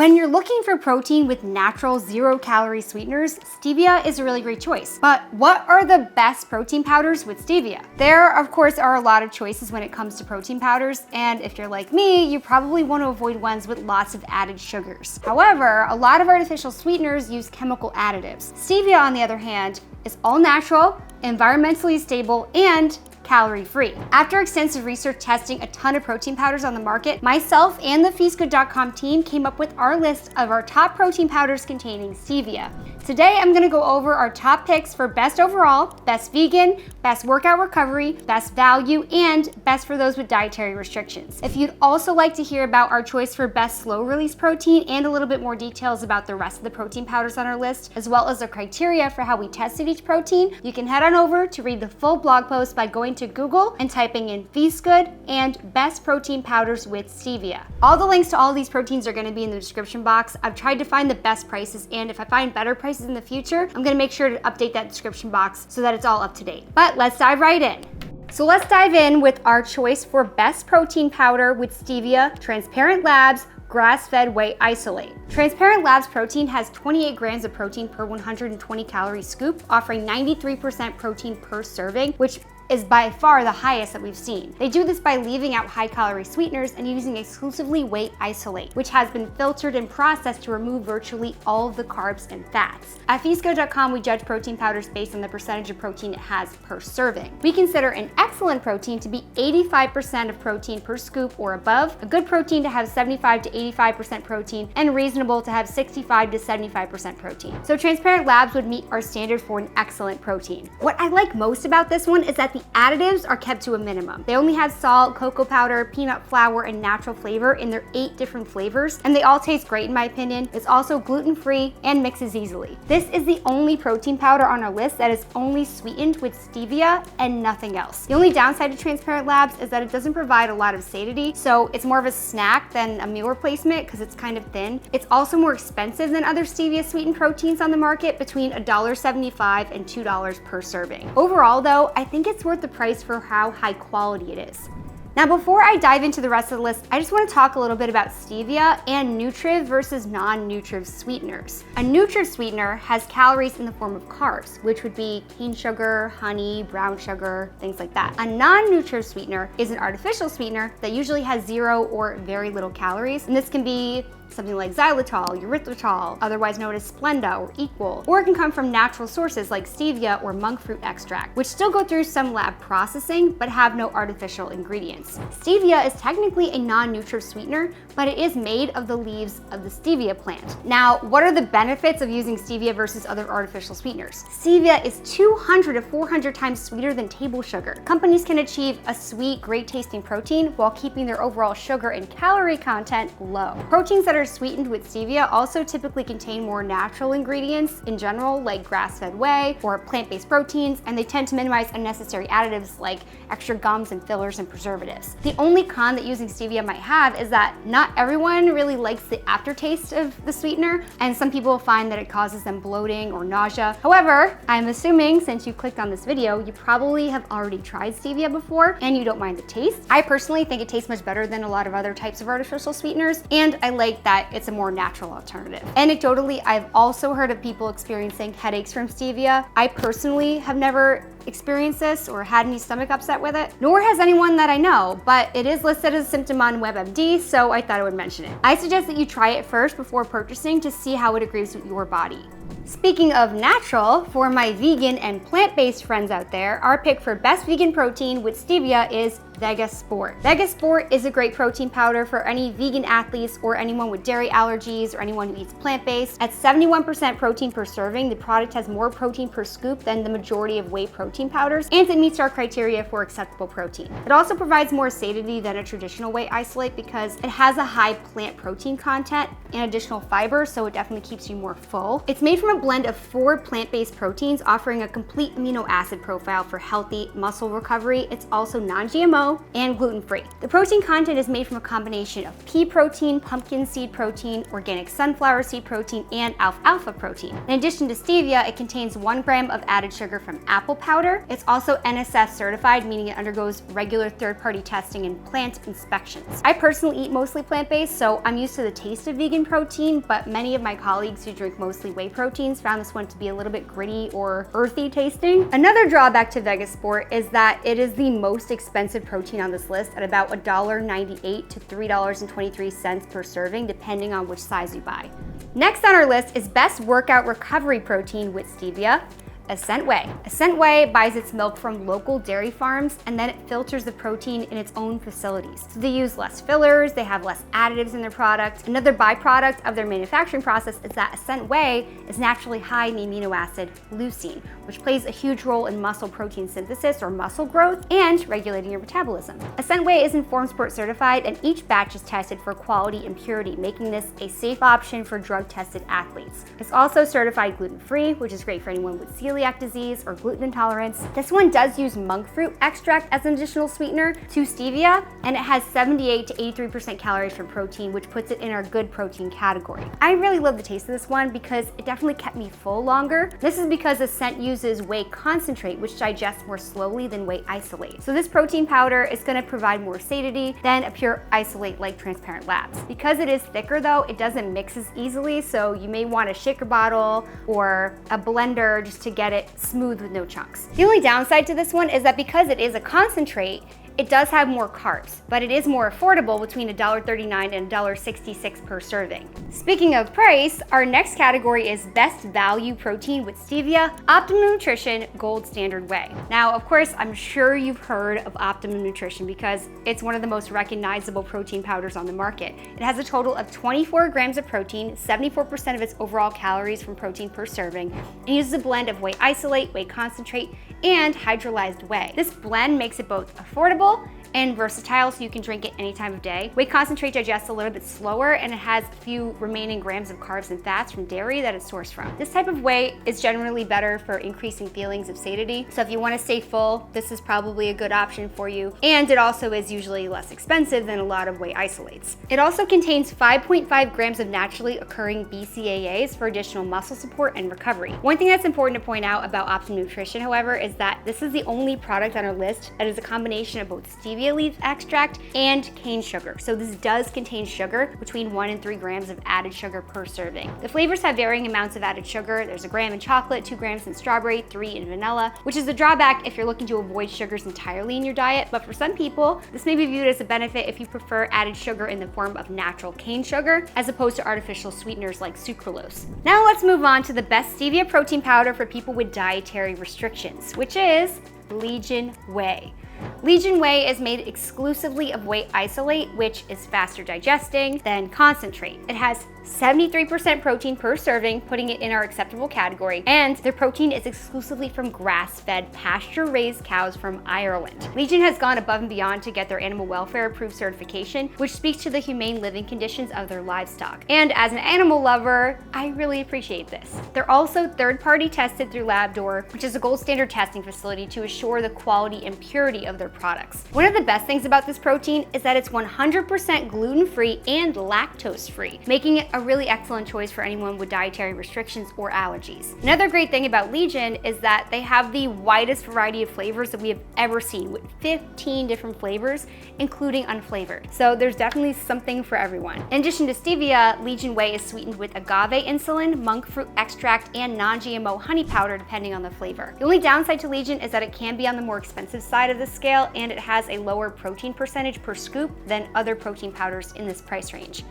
When you're looking for protein with natural zero-calorie sweeteners, stevia is a really great choice. But what are the best protein powders with stevia? There, of course, are a lot of choices when it comes to protein powders, and if you're like me, you probably want to avoid ones with lots of added sugars. However, a lot of artificial sweeteners use chemical additives. Stevia, on the other hand, is all natural, environmentally stable, and calorie-free. After extensive research testing a ton of protein powders on the market, myself and the 𝗕𝗃𝗲𝗁 team came up with our list of our top protein powders containing stevia. Today, I'm gonna go over our top picks for best overall, best vegan, best workout recovery, best value, and best for those with dietary restrictions. If you'd also like to hear about our choice for best slow-release protein and a little bit more details about the rest of the protein powders on our list, as well as the criteria for how we tested each protein, you can head on over to read the full blog post by going to Google and typing in 𝗕𝗃𝗀𝗁 and best protein powders with stevia. All the links to all these proteins are gonna be in the description box. I've tried to find the best prices, and if I find better prices in the future, I'm gonna make sure to update that description box so that it's all up to date. But let's dive right in. So let's dive in with our choice for best protein powder with stevia, Transparent Labs grass-fed whey isolate. Transparent Labs protein has 28 grams of protein per 120 calorie scoop, offering 93% protein per serving, which is by far the highest that we've seen. They do this by leaving out high-calorie sweeteners and using exclusively whey isolate, which has been filtered and processed to remove virtually all of the carbs and fats. At 𝗕𝗃𝗲𝗁.com, we judge protein powders based on the percentage of protein it has per serving. We consider an excellent protein to be 85% of protein per scoop or above, a good protein to have 75 to 85% protein, and reasonable to have 65 to 75% protein. So Transparent Labs would meet our standard for an excellent protein. What I like most about this one is that the additives are kept to a minimum. They only have salt, cocoa powder, peanut flour, and natural flavor in their 8 different flavors, and they all taste great in my opinion. It's also gluten-free and mixes easily. This is the only protein powder on our list that is only sweetened with stevia and nothing else. The only downside to Transparent Labs is that it doesn't provide a lot of satiety, so it's more of a snack than a meal replacement because it's kind of thin. It's also more expensive than other stevia sweetened proteins on the market, between $1.75 and $2 per serving. Overall though, I think it's worth the price for how high quality it is. Now, before I dive into the rest of the list, I just want to talk a little bit about stevia and nutritive versus non-nutritive sweeteners. A nutritive sweetener has calories in the form of carbs, which would be cane sugar, honey, brown sugar, things like that. A non-nutritive sweetener is an artificial sweetener that usually has 0 or very little calories, and this can be something like xylitol, erythritol, otherwise known as Splenda or Equal, or it can come from natural sources like stevia or monk fruit extract, which still go through some lab processing but have no artificial ingredients. Stevia is technically a non-nutritive sweetener, but it is made of the leaves of the stevia plant. Now, what are the benefits of using stevia versus other artificial sweeteners? Stevia is 200 to 400 times sweeter than table sugar. Companies can achieve a sweet, great tasting protein while keeping their overall sugar and calorie content low. Proteins that are sweetened with stevia also typically contain more natural ingredients in general, like grass-fed whey or plant-based proteins, and they tend to minimize unnecessary additives like extra gums and fillers and preservatives. The only con that using stevia might have is that not everyone really likes the aftertaste of the sweetener, and some people find that it causes them bloating or nausea. However, I'm assuming since you clicked on this video, you probably have already tried stevia before and you don't mind the taste. I personally think it tastes much better than a lot of other types of artificial sweeteners, and I like that it's a more natural alternative. Anecdotally, I've also heard of people experiencing headaches from stevia. I personally have never experienced this or had any stomach upset with it, nor has anyone that I know, but it is listed as a symptom on WebMD, so I thought I would mention it. I suggest that you try it first before purchasing to see how it agrees with your body. Speaking of natural, for my vegan and plant-based friends out there, our pick for best vegan protein with stevia is Vega Sport. Vega Sport is a great protein powder for any vegan athletes or anyone with dairy allergies or anyone who eats plant-based. At 71% protein per serving, the product has more protein per scoop than the majority of whey protein powders, and it meets our criteria for acceptable protein. It also provides more satiety than a traditional whey isolate because it has a high plant protein content and additional fiber, so it definitely keeps you more full. It's made from a blend of 4 plant-based proteins, offering a complete amino acid profile for healthy muscle recovery. It's also non-GMO, non-GMO, and gluten-free. The protein content is made from a combination of pea protein, pumpkin seed protein, organic sunflower seed protein, and alfalfa protein. In addition to stevia, it contains 1 gram of added sugar from apple powder. It's also NSF certified, meaning it undergoes regular third-party testing and plant inspections. I personally eat mostly plant-based, so I'm used to the taste of vegan protein, but many of my colleagues who drink mostly whey proteins found this one to be a little bit gritty or earthy tasting. Another drawback to 𝗥𝗲𝗴𝗏 is that it is the most expensive protein on this list at about $1.98 to $3.23 per serving, depending on which size you buy. Next on our list is best workout recovery protein with stevia. Ascent Whey. Ascent Whey buys its milk from local dairy farms, and then it filters the protein in its own facilities. So they use less fillers, they have less additives in their product. Another byproduct of their manufacturing process is that Ascent Whey is naturally high in the amino acid leucine, which plays a huge role in muscle protein synthesis or muscle growth and regulating your metabolism. Ascent Whey is Informed Sport certified, and each batch is tested for quality and purity, making this a safe option for drug-tested athletes. It's also certified gluten-free, which is great for anyone with celiac disease or gluten intolerance. This one does use monk fruit extract as an additional sweetener to stevia, and it has 78 to 83% calories from protein, which puts it in our good protein category. I really love the taste of this one because it definitely kept me full longer. This is because Ascent uses whey concentrate, which digests more slowly than whey isolate. So this protein powder is going to provide more satiety than a pure isolate like Transparent Labs. Because it is thicker though, it doesn't mix as easily, so you may want a shaker bottle or a blender just to get it smooth with no chunks. The only downside to this one is that because it is a concentrate, it does have more carbs, but it is more affordable, between $1.39 and $1.66 per serving. Speaking of price, our next category is best value protein with stevia, Optimum Nutrition Gold Standard Whey. Now, of course, I'm sure you've heard of Optimum Nutrition because it's one of the most recognizable protein powders on the market. It has a total of 24 grams of protein, 74% of its overall calories from protein per serving, and uses a blend of whey isolate, whey concentrate, and hydrolyzed whey. This blend makes it both affordable and versatile, so you can drink it any time of day. Whey concentrate digests a little bit slower, and it has a few remaining grams of carbs and fats from dairy that it's sourced from. This type of whey is generally better for increasing feelings of satiety, so if you want to stay full, this is probably a good option for you, and it also is usually less expensive than a lot of whey isolates. It also contains 5.5 grams of naturally occurring BCAAs for additional muscle support and recovery. One thing that's important to point out about Optimum Nutrition, however, is that this is the only product on our list that is a combination of both stevia leaf extract and cane sugar. So this does contain sugar, between 1 and 3 grams of added sugar per serving. The flavors have varying amounts of added sugar. There's 1 gram in chocolate, 2 grams in strawberry, 3 in vanilla, which is a drawback if you're looking to avoid sugars entirely in your diet. But for some people, this may be viewed as a benefit if you prefer added sugar in the form of natural cane sugar, as opposed to artificial sweeteners like sucralose. Now let's move on to the best stevia protein powder for people with dietary restrictions, which is Legion Whey. Legion Whey is made exclusively of whey isolate, which is faster digesting than concentrate. It has 73% protein per serving, putting it in our acceptable category, and their protein is exclusively from grass-fed, pasture-raised cows from Ireland. Legion has gone above and beyond to get their animal welfare approved certification, which speaks to the humane living conditions of their livestock. And as an animal lover, I really appreciate this. They're also third-party tested through LabDoor, which is a gold standard testing facility to assure the quality and purity of their products. One of the best things about this protein is that it's 100% gluten-free and lactose-free, making it a really excellent choice for anyone with dietary restrictions or allergies. Another great thing about Legion is that they have the widest variety of flavors that we have ever seen, with 15 different flavors, including unflavored. So there's definitely something for everyone. In addition to stevia, Legion Whey is sweetened with agave insulin, monk fruit extract, and non-GMO honey powder, depending on the flavor. The only downside to Legion is that it can be on the more expensive side of the scale, and it has a lower protein percentage per scoop than other protein powders in this price range.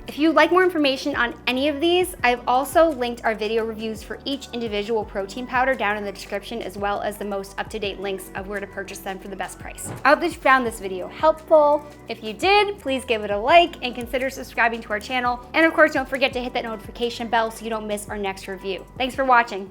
If you'd like more information on any of these, I've also linked our video reviews for each individual protein powder down in the description, as well as the most up-to-date links of where to purchase them for the best price. I hope that you found this video helpful. If you did, please give it a like and consider subscribing to our channel. And of course, don't forget to hit that notification bell so you don't miss our next review. Thanks for watching.